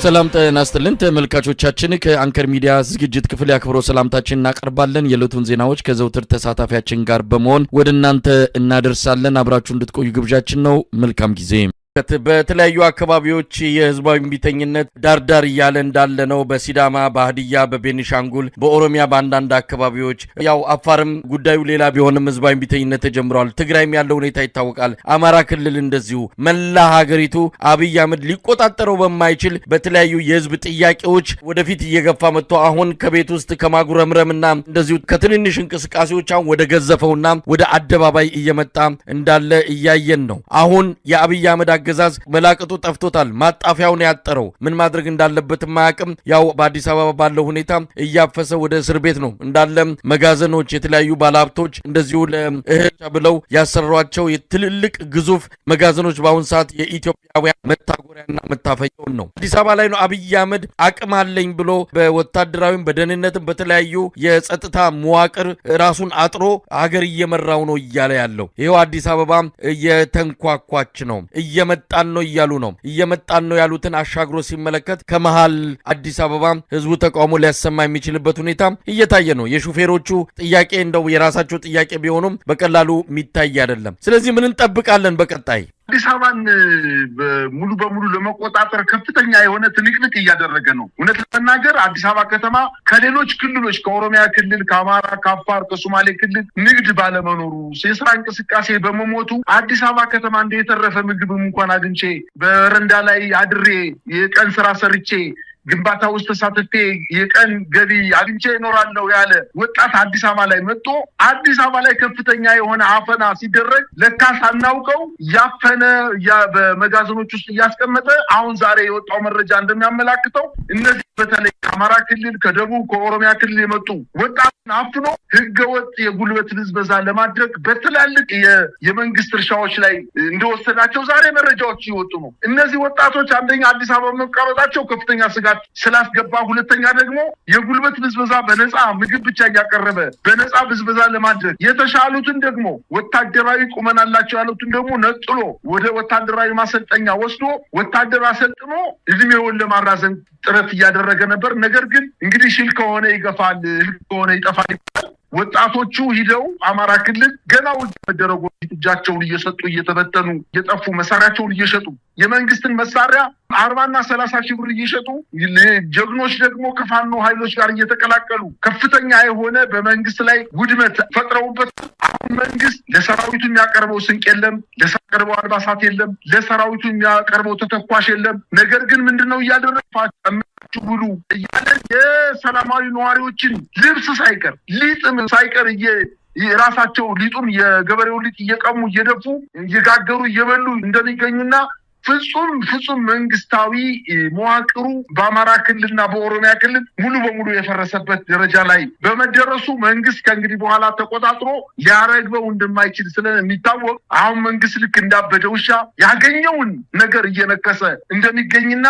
ሰላም ጤና ይስጥልን ተመልካቾቻችን ከአንከር ሚዲያ ዝግጅት ክፍል ያክብሮ ሰላምታችንን እናቀርባለን። የዕለቱን ዜናዎች ከዘውትር ተሳታፊያችን ጋር በመሆን ወደ እናንተ እናደርሳለን። አብራችሁ እንድትቆዩ ግብዣችን ነው። መልካም ጊዜ። በተለያዩ አካባቢዎች የህዝባዊ እምቢተኝነት ዳርዳር እያለ እንዳለ ነው። በሲዳማ፣ በሀዲያ፣ በቤኒሻንጉል፣ በኦሮሚያ በአንዳንድ አካባቢዎች ያው አፋርም ጉዳዩ ሌላ ቢሆንም ህዝባዊ እምቢተኝነት ተጀምሯል። ትግራይም ያለው ሁኔታ ይታወቃል። አማራ ክልል እንደዚሁ መላ ሀገሪቱ አብይ አህመድ ሊቆጣጠረው በማይችል በተለያዩ የህዝብ ጥያቄዎች ወደፊት እየገፋ መጥቶ አሁን ከቤት ውስጥ ከማጉረምረምና እንደዚሁ ከትንንሽ እንቅስቃሴዎች አሁን ወደ ገዘፈውና ወደ አደባባይ እየመጣ እንዳለ እያየን ነው። አሁን የአብይ አህመድ አገዛዝ መላቀጡ ጠፍቶታል። ማጣፊያውን ያጠረው ምን ማድረግ እንዳለበት ማያቅም። ያው በአዲስ አበባ ባለው ሁኔታ እያፈሰ ወደ እስር ቤት ነው እንዳለ። መጋዘኖች፣ የተለያዩ ባለሀብቶች እንደዚሁ ለእህል ብለው ያሰሯቸው የትልልቅ ግዙፍ መጋዘኖች በአሁን ሰዓት የኢትዮጵያውያን መታጎሪያና መታፈያውን ነው። አዲስ አበባ ላይ ነው አብይ አህመድ አቅም አለኝ ብሎ በወታደራዊም በደህንነትም በተለያዩ የጸጥታ መዋቅር ራሱን አጥሮ ሀገር እየመራው ነው እያለ ያለው። ይሄው አዲስ አበባ እየተንኳኳች ነው እየመጣን ነው እያሉ ነው። እየመጣን ነው ያሉትን አሻግሮ ሲመለከት ከመሃል አዲስ አበባ ህዝቡ ተቃውሞ ሊያሰማ የሚችልበት ሁኔታ እየታየ ነው። የሹፌሮቹ ጥያቄ እንደው የራሳቸው ጥያቄ ቢሆኑም በቀላሉ የሚታይ አይደለም። ስለዚህ ምን እንጠብቃለን በቀጣይ? አዲስ አበባን ሙሉ በሙሉ ለመቆጣጠር ከፍተኛ የሆነ ትንቅንቅ እያደረገ ነው። እውነት ለመናገር አዲስ አበባ ከተማ ከሌሎች ክልሎች ከኦሮሚያ ክልል፣ ከአማራ፣ ከአፋር፣ ከሶማሌ ክልል ንግድ ባለመኖሩ የስራ እንቅስቃሴ በመሞቱ አዲስ አበባ ከተማ እንደ የተረፈ ምግብም እንኳን አግኝቼ በረንዳ ላይ አድሬ የቀን ስራ ሰርቼ ግንባታ ውስጥ ተሳትፌ የቀን ገቢ አግኝቼ እኖራለሁ ያለ ወጣት አዲስ አበባ ላይ መጥቶ አዲስ አበባ ላይ ከፍተኛ የሆነ አፈና ሲደረግ ለካ ሳናውቀው ያፈነ በመጋዘኖች ውስጥ እያስቀመጠ አሁን ዛሬ የወጣው መረጃ እንደሚያመላክተው እነዚህ በተለይ ከአማራ ክልል፣ ከደቡብ፣ ከኦሮሚያ ክልል የመጡ ወጣትን አፍኖ ህገወጥ የጉልበት ብዝበዛ ለማድረግ በትላልቅ የመንግስት እርሻዎች ላይ እንደወሰዳቸው ዛሬ መረጃዎች ይወጡ ነው። እነዚህ ወጣቶች አንደኛ አዲስ አበባ መቀመጣቸው ከፍተኛ ስጋት ስላስገባ፣ ሁለተኛ ደግሞ የጉልበት ብዝበዛ በነፃ ምግብ ብቻ እያቀረበ በነፃ ብዝበዛ ለማድረግ የተሻሉትን ደግሞ ወታደራዊ ቁመና አላቸው ያሉትን ደግሞ ነጥሎ ወደ ወታደራዊ ማሰልጠኛ ወስዶ ወታደር አሰልጥኖ እድሜውን ለማራዘም ጥረት እያደረገ ነበር። ነገር ግን እንግዲህ ሽል ከሆነ ይገፋል፣ ከሆነ ይጠፋል ይባላል። ወጣቶቹ ሂደው አማራ ክልል ገና ውጭ መደረጉ እጃቸውን እየሰጡ እየተበተኑ እየጠፉ መሳሪያቸውን እየሸጡ የመንግስትን መሳሪያ 40 እና 30 ሺህ ብር እየሸጡ ጀግኖች ደግሞ ከፋኖ ኃይሎች ጋር እየተቀላቀሉ ከፍተኛ የሆነ በመንግስት ላይ ውድመት ፈጥረውበት አሁን መንግስት ለሰራዊቱ የሚያቀርበው ስንቅ የለም፣ ለሰራዊቱ አልባሳት የለም፣ ለሰራዊቱ የሚያቀርበው ተተኳሽ የለም። ነገር ግን ምንድነው እያደረገ ብሉ እያለ የሰላማዊ ነዋሪዎችን ልብስ ሳይቀር ሊጥም ሳይቀር የራሳቸው ሊጡን የገበሬው ሊጥ እየቀሙ እየደፉ እየጋገሩ እየበሉ እንደሚገኙና ፍጹም መንግስታዊ መዋቅሩ በአማራ ክልልና በኦሮሚያ ክልል ሙሉ በሙሉ የፈረሰበት ደረጃ ላይ በመደረሱ መንግስት ከእንግዲህ በኋላ ተቆጣጥሮ ሊያረግበው እንደማይችል ስለሚታወቅ አሁን መንግስት ልክ እንዳበደ ውሻ ያገኘውን ነገር እየነከሰ እንደሚገኝና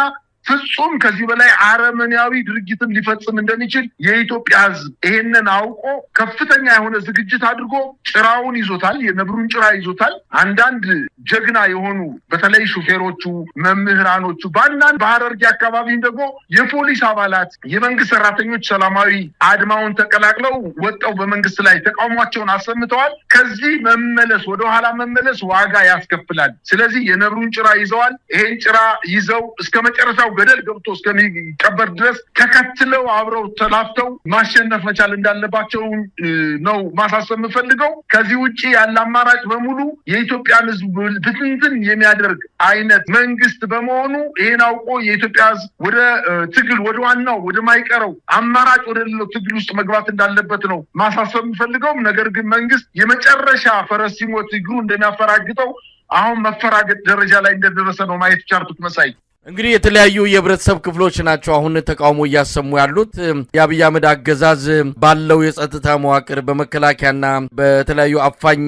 ፍጹም ከዚህ በላይ አረመኔያዊ ድርጊትን ሊፈጽም እንደሚችል የኢትዮጵያ ሕዝብ ይሄንን አውቆ ከፍተኛ የሆነ ዝግጅት አድርጎ ጭራውን ይዞታል። የነብሩን ጭራ ይዞታል። አንዳንድ ጀግና የሆኑ በተለይ ሹፌሮቹ፣ መምህራኖቹ በአንዳንድ በሐረርጌ አካባቢ ደግሞ የፖሊስ አባላት፣ የመንግስት ሰራተኞች ሰላማዊ አድማውን ተቀላቅለው ወጣው በመንግስት ላይ ተቃውሟቸውን አሰምተዋል። ከዚህ መመለስ ወደኋላ መመለስ ዋጋ ያስከፍላል። ስለዚህ የነብሩን ጭራ ይዘዋል። ይሄን ጭራ ይዘው እስከ መጨረሻው ገደል ገብቶ እስከሚቀበር ድረስ ተከትለው አብረው ተላፍተው ማሸነፍ መቻል እንዳለባቸው ነው ማሳሰብ የምፈልገው። ከዚህ ውጪ ያለ አማራጭ በሙሉ የኢትዮጵያን ህዝብ ብትንትን የሚያደርግ አይነት መንግስት በመሆኑ ይሄን አውቆ የኢትዮጵያ ህዝብ ወደ ትግል ወደ ዋናው ወደ ማይቀረው አማራጭ ወደ ሌላው ትግል ውስጥ መግባት እንዳለበት ነው ማሳሰብ የምፈልገው። ነገር ግን መንግስት የመጨረሻ ፈረስ ሲሞት እግሩ እንደሚያፈራግጠው አሁን መፈራገጥ ደረጃ ላይ እንደደረሰ ነው ማየት ቻልኩት። መሳይ እንግዲህ የተለያዩ የህብረተሰብ ክፍሎች ናቸው አሁን ተቃውሞ እያሰሙ ያሉት። የአብይ አህመድ አገዛዝ ባለው የጸጥታ መዋቅር በመከላከያና በተለያዩ አፋኝ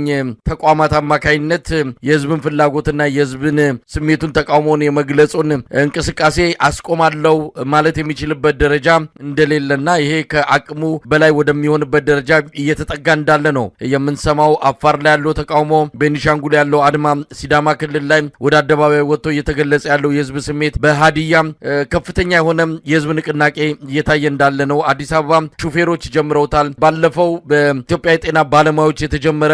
ተቋማት አማካይነት የህዝብን ፍላጎትና የህዝብን ስሜቱን ተቃውሞን የመግለጹን እንቅስቃሴ አስቆማለሁ ማለት የሚችልበት ደረጃ እንደሌለና ይሄ ከአቅሙ በላይ ወደሚሆንበት ደረጃ እየተጠጋ እንዳለ ነው የምንሰማው። አፋር ላይ ያለው ተቃውሞ፣ ቤኒሻንጉል ያለው አድማ፣ ሲዳማ ክልል ላይ ወደ አደባባይ ወጥቶ እየተገለጸ ያለው የህዝብ ስሜት ስሜት በሃዲያ ከፍተኛ የሆነ የህዝብ ንቅናቄ እየታየ እንዳለ ነው። አዲስ አበባ ሹፌሮች ጀምረውታል። ባለፈው በኢትዮጵያ የጤና ባለሙያዎች የተጀመረ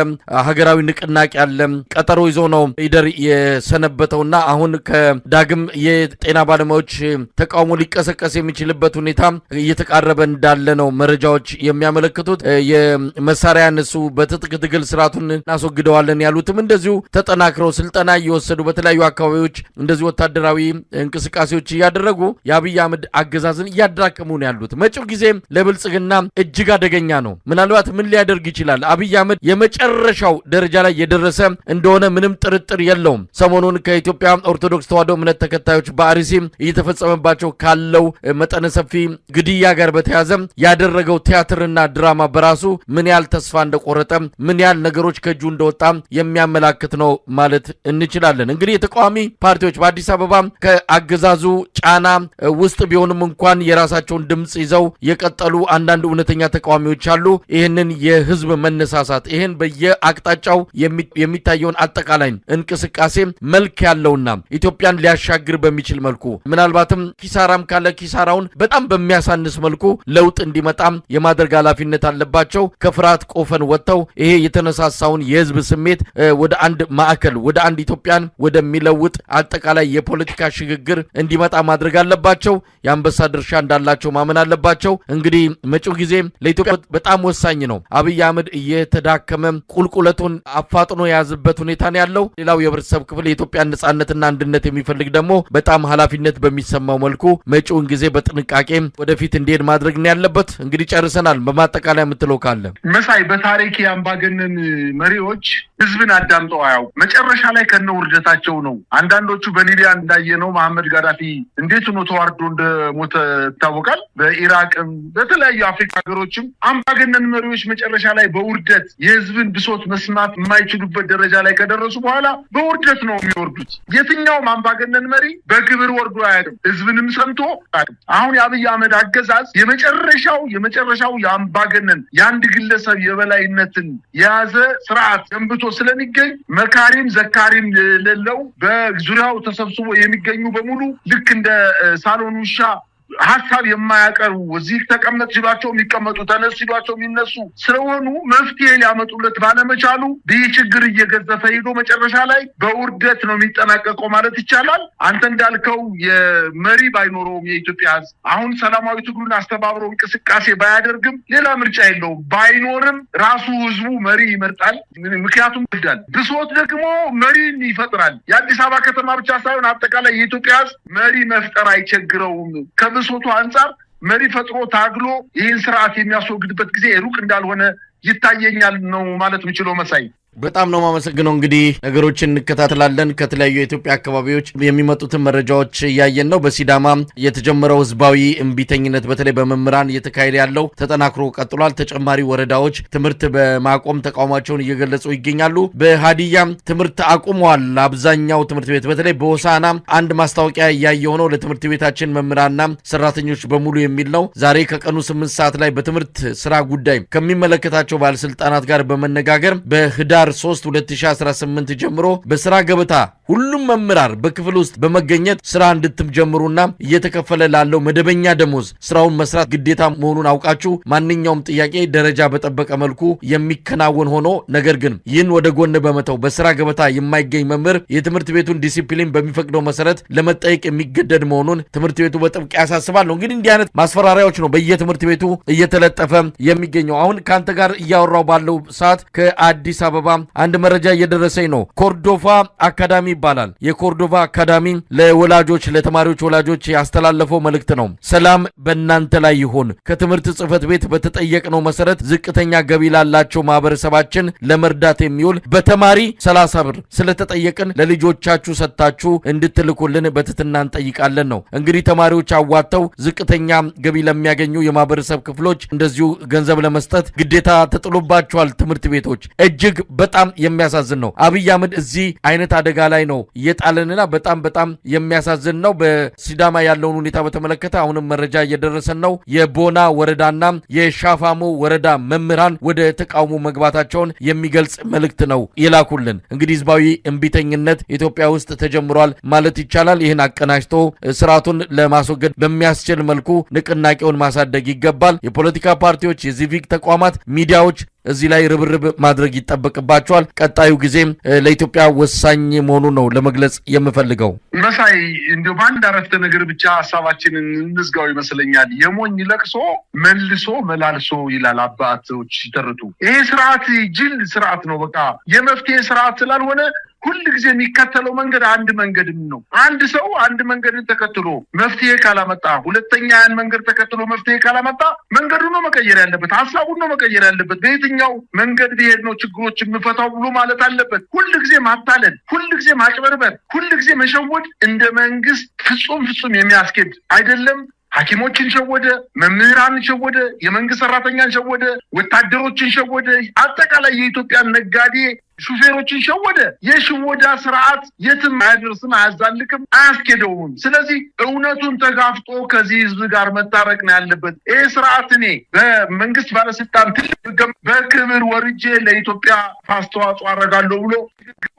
ሀገራዊ ንቅናቄ አለ። ቀጠሮ ይዞ ነው ኢደር የሰነበተውና አሁን ከዳግም የጤና ባለሙያዎች ተቃውሞ ሊቀሰቀስ የሚችልበት ሁኔታ እየተቃረበ እንዳለ ነው መረጃዎች የሚያመለክቱት። የመሳሪያ እነሱ በትጥቅ ትግል ስርዓቱን እናስወግደዋለን ያሉትም እንደዚሁ ተጠናክረው ስልጠና እየወሰዱ በተለያዩ አካባቢዎች እንደዚሁ ወታደራዊ እንቅስቃሴዎች እያደረጉ የአብይ አህመድ አገዛዝን እያዳከሙ ነው ያሉት። መጪው ጊዜ ለብልጽግና እጅግ አደገኛ ነው። ምናልባት ምን ሊያደርግ ይችላል? አብይ አህመድ የመጨረሻው ደረጃ ላይ የደረሰ እንደሆነ ምንም ጥርጥር የለውም። ሰሞኑን ከኢትዮጵያ ኦርቶዶክስ ተዋሕዶ እምነት ተከታዮች በአርሲ እየተፈጸመባቸው ካለው መጠነ ሰፊ ግድያ ጋር በተያያዘ ያደረገው ቲያትርና ድራማ በራሱ ምን ያህል ተስፋ እንደቆረጠ ምን ያህል ነገሮች ከእጁ እንደወጣ የሚያመላክት ነው ማለት እንችላለን። እንግዲህ የተቃዋሚ ፓርቲዎች በአዲስ አበባ ከአገዛዙ ጫና ውስጥ ቢሆንም እንኳን የራሳቸውን ድምጽ ይዘው የቀጠሉ አንዳንድ እውነተኛ ተቃዋሚዎች አሉ። ይህንን የህዝብ መነሳሳት ይህን በየአቅጣጫው የሚታየውን አጠቃላይ እንቅስቃሴ መልክ ያለውና ኢትዮጵያን ሊያሻግር በሚችል መልኩ ምናልባትም ኪሳራም ካለ ኪሳራውን በጣም በሚያሳንስ መልኩ ለውጥ እንዲመጣም የማድረግ ኃላፊነት አለባቸው። ከፍርሃት ቆፈን ወጥተው ይሄ የተነሳሳውን የህዝብ ስሜት ወደ አንድ ማዕከል ወደ አንድ ኢትዮጵያን ወደሚለውጥ አጠቃላይ የፖለቲካ ሽግግር እንዲመጣ ማድረግ አለባቸው። የአንበሳ ድርሻ እንዳላቸው ማመን አለባቸው። እንግዲህ መጪው ጊዜ ለኢትዮጵያ በጣም ወሳኝ ነው። አብይ አህመድ እየተዳከመ ቁልቁለቱን አፋጥኖ የያዝበት ሁኔታ ነው ያለው። ሌላው የህብረተሰብ ክፍል የኢትዮጵያን ነጻነትና አንድነት የሚፈልግ ደግሞ በጣም ኃላፊነት በሚሰማው መልኩ መጪውን ጊዜ በጥንቃቄ ወደፊት እንዲሄድ ማድረግ ነው ያለበት። እንግዲህ ጨርሰናል። በማጠቃለያ የምትለው ካለ መሳይ? በታሪክ የአምባገነን መሪዎች ህዝብን አዳምጠው አያውቁ። መጨረሻ ላይ ከነ ውርደታቸው ነው። አንዳንዶቹ በሊቢያ እንዳየነው መሐመድ ጋዳፊ እንዴት ሆኖ ተዋርዶ እንደሞተ ይታወቃል። በኢራቅም በተለያዩ አፍሪካ ሀገሮችም አምባገነን መሪዎች መጨረሻ ላይ በውርደት የህዝብን ብሶት መስማት የማይችሉበት ደረጃ ላይ ከደረሱ በኋላ በውርደት ነው የሚወርዱት። የትኛውም አምባገነን መሪ በክብር ወርዶ አያውቅም። ህዝብንም ሰምቶ አያውቅም። አሁን የአብይ አህመድ አገዛዝ የመጨረሻው የአምባገነን የአንድ ግለሰብ የበላይነትን የያዘ ስርዓት ገንብቶ ስለሚገኝ መካሪም ዘካሪም የሌለው በዙሪያው ተሰብስቦ የሚገኙ በሙሉ ልክ እንደ ሳሎን ውሻ ሀሳብ የማያቀርቡ እዚህ ተቀመጥ ሲሏቸው የሚቀመጡ ተነስ ሲሏቸው የሚነሱ ስለሆኑ መፍትሄ ሊያመጡለት ባለመቻሉ ይህ ችግር እየገዘፈ ሄዶ መጨረሻ ላይ በውርደት ነው የሚጠናቀቀው ማለት ይቻላል። አንተ እንዳልከው የመሪ ባይኖረውም የኢትዮጵያ ህዝብ አሁን ሰላማዊ ትግሉን አስተባብሮ እንቅስቃሴ ባያደርግም ሌላ ምርጫ የለውም። ባይኖርም ራሱ ህዝቡ መሪ ይመርጣል። ምክንያቱም ይወዳል። ብሶት ደግሞ መሪን ይፈጥራል። የአዲስ አበባ ከተማ ብቻ ሳይሆን አጠቃላይ የኢትዮጵያ ህዝብ መሪ መፍጠር አይቸግረውም። ከብሶቱ አንጻር መሪ ፈጥሮ ታግሎ ይህን ስርዓት የሚያስወግድበት ጊዜ ሩቅ እንዳልሆነ ይታየኛል ነው ማለት የምችለው መሳይ። በጣም ነው ማመሰግነው። እንግዲህ ነገሮችን እንከታተላለን። ከተለያዩ የኢትዮጵያ አካባቢዎች የሚመጡትን መረጃዎች እያየን ነው። በሲዳማ የተጀመረው ህዝባዊ እምቢተኝነት በተለይ በመምህራን እየተካሄደ ያለው ተጠናክሮ ቀጥሏል። ተጨማሪ ወረዳዎች ትምህርት በማቆም ተቃውሟቸውን እየገለጹ ይገኛሉ። በሃዲያ ትምህርት አቁመዋል አብዛኛው ትምህርት ቤት። በተለይ በሆሳና አንድ ማስታወቂያ እያየሁ ነው። ለትምህርት ቤታችን መምህራንና ሰራተኞች በሙሉ የሚል ነው። ዛሬ ከቀኑ 8 ሰዓት ላይ በትምህርት ስራ ጉዳይ ከሚመለከታቸው ባለስልጣናት ጋር በመነጋገር በህዳር 3 2018 ጀምሮ በስራ ገበታ ሁሉም መምህራን በክፍል ውስጥ በመገኘት ስራ እንድትጀምሩና እየተከፈለ ላለው መደበኛ ደሞዝ ስራውን መስራት ግዴታ መሆኑን አውቃችሁ ማንኛውም ጥያቄ ደረጃ በጠበቀ መልኩ የሚከናወን ሆኖ ነገር ግን ይህን ወደ ጎን በመተው በስራ ገበታ የማይገኝ መምህር የትምህርት ቤቱን ዲሲፕሊን በሚፈቅደው መሰረት ለመጠየቅ የሚገደድ መሆኑን ትምህርት ቤቱ በጥብቅ ያሳስባል ነው። እንግዲህ እንዲህ አይነት ማስፈራሪያዎች ነው በየትምህርት ቤቱ እየተለጠፈ የሚገኘው። አሁን ካንተ ጋር እያወራው ባለው ሰዓት ከአዲስ አበባ አንድ መረጃ እየደረሰኝ ነው። ኮርዶቫ አካዳሚ ይባላል። የኮርዶቫ አካዳሚ ለወላጆች ለተማሪዎች ወላጆች ያስተላለፈው መልእክት ነው። ሰላም በእናንተ ላይ ይሁን። ከትምህርት ጽሕፈት ቤት በተጠየቅነው መሰረት ዝቅተኛ ገቢ ላላቸው ማህበረሰባችን ለመርዳት የሚውል በተማሪ 30 ብር ስለተጠየቅን ለልጆቻችሁ ሰጥታችሁ እንድትልኩልን በትህትና እንጠይቃለን ነው። እንግዲህ ተማሪዎች አዋተው ዝቅተኛ ገቢ ለሚያገኙ የማህበረሰብ ክፍሎች እንደዚሁ ገንዘብ ለመስጠት ግዴታ ተጥሎባቸዋል። ትምህርት ቤቶች እጅግ በጣም የሚያሳዝን ነው። አብይ አህመድ እዚህ አይነት አደጋ ላይ ነው እየጣለንና በጣም የሚያሳዝን ነው። በሲዳማ ያለውን ሁኔታ በተመለከተ አሁንም መረጃ እየደረሰን ነው። የቦና ወረዳና የሻፋሞ ወረዳ መምህራን ወደ ተቃውሞ መግባታቸውን የሚገልጽ መልእክት ነው የላኩልን። እንግዲህ ህዝባዊ እምቢተኝነት ኢትዮጵያ ውስጥ ተጀምሯል ማለት ይቻላል። ይህን አቀናጅቶ ስርዓቱን ለማስወገድ በሚያስችል መልኩ ንቅናቄውን ማሳደግ ይገባል። የፖለቲካ ፓርቲዎች፣ የሲቪክ ተቋማት፣ ሚዲያዎች እዚህ ላይ ርብርብ ማድረግ ይጠበቅባቸዋል። ቀጣዩ ጊዜም ለኢትዮጵያ ወሳኝ መሆኑ ነው ለመግለጽ የምፈልገው። መሳይ እንዲሁ በአንድ አረፍተ ነገር ብቻ ሀሳባችንን እንዝጋው ይመስለኛል። የሞኝ ለቅሶ መልሶ መላልሶ ይላል አባቶች ሲተርቱ። ይሄ ስርዓት ጅል ስርዓት ነው። በቃ የመፍትሄ ስርዓት ስላልሆነ ሁሉ ጊዜ የሚከተለው መንገድ አንድ መንገድም ነው። አንድ ሰው አንድ መንገድን ተከትሎ መፍትሄ ካላመጣ፣ ሁለተኛ ያን መንገድ ተከትሎ መፍትሄ ካላመጣ መንገዱ ነው መቀየር ያለበት፣ ሀሳቡን ነው መቀየር ያለበት። በየትኛው መንገድ ብሄድ ነው ችግሮች የምፈታው ብሎ ማለት አለበት። ሁሉ ጊዜ ማታለል፣ ሁሉ ጊዜ ማጭበርበር፣ ሁሉ ጊዜ መሸወድ እንደ መንግስት ፍጹም የሚያስኬድ አይደለም። ሐኪሞችን ሸወደ፣ መምህራንን ሸወደ፣ የመንግስት ሰራተኛን ሸወደ፣ ወታደሮችን ሸወደ፣ አጠቃላይ የኢትዮጵያን ነጋዴ ሹፌሮችን ሸወደ። የሽወዳ ስርዓት የትም አያደርስም፣ አያዛልቅም፣ አያስኬደውም። ስለዚህ እውነቱን ተጋፍጦ ከዚህ ህዝብ ጋር መታረቅ ነው ያለበት። ይህ ስርዓት እኔ በመንግስት ባለስልጣን በክብር ወርጄ ለኢትዮጵያ አስተዋጽኦ አደርጋለሁ ብሎ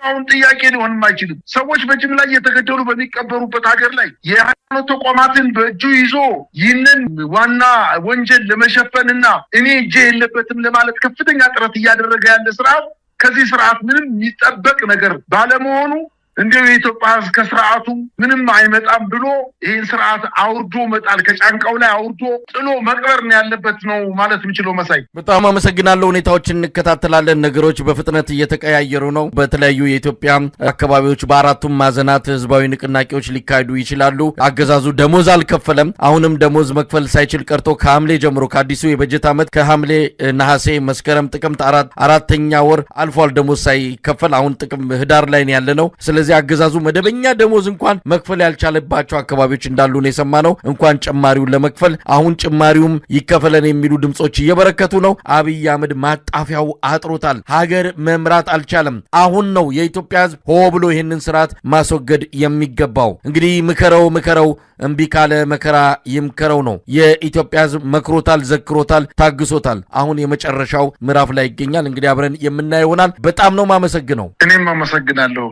አሁን ጥያቄ ሊሆንም አይችልም። ሰዎች በጅምላ እየተገደሉ በሚቀበሩበት ሀገር ላይ የሃይማኖት ተቋማትን በእጁ ይዞ ይህንን ዋና ወንጀል ለመሸፈንና እኔ እጄ የለበትም ለማለት ከፍተኛ ጥረት እያደረገ ያለ ስርዓት ከዚህ ስርዓት ምንም የሚጠበቅ ነገር ባለመሆኑ እንዲሁ የኢትዮጵያ ህዝብ ከስርዓቱ ምንም አይመጣም ብሎ ይህን ስርዓት አውርዶ መጣል፣ ከጫንቃው ላይ አውርዶ ጥሎ መቅበር ነው ያለበት ነው ማለት የምችለው። መሳይ በጣም አመሰግናለሁ። ሁኔታዎችን እንከታተላለን። ነገሮች በፍጥነት እየተቀያየሩ ነው። በተለያዩ የኢትዮጵያ አካባቢዎች በአራቱም ማዕዘናት ህዝባዊ ንቅናቄዎች ሊካሄዱ ይችላሉ። አገዛዙ ደሞዝ አልከፈለም። አሁንም ደሞዝ መክፈል ሳይችል ቀርቶ ከሐምሌ ጀምሮ ከአዲሱ የበጀት ዓመት ከሐምሌ፣ ነሐሴ፣ መስከረም፣ ጥቅምት አራተኛ ወር አልፏል ደሞዝ ሳይከፈል። አሁን ህዳር ላይ ነው ያለነው። ስለዚህ አገዛዙ መደበኛ ደሞዝ እንኳን መክፈል ያልቻለባቸው አካባቢዎች እንዳሉ ነው የሰማነው። እንኳን ጭማሪውን ለመክፈል አሁን ጭማሪውም ይከፈለን የሚሉ ድምጾች እየበረከቱ ነው። አብይ አህመድ ማጣፊያው አጥሮታል። ሀገር መምራት አልቻለም። አሁን ነው የኢትዮጵያ ህዝብ ሆ ብሎ ይህንን ስርዓት ማስወገድ የሚገባው። እንግዲህ ምከረው እምቢ ካለ መከራ ይምከረው ነው። የኢትዮጵያ ህዝብ መክሮታል፣ ዘክሮታል፣ ታግሶታል። አሁን የመጨረሻው ምዕራፍ ላይ ይገኛል። እንግዲህ አብረን የምናየው ይሆናል። በጣም ነው ማመሰግነው። እኔም አመሰግናለሁ።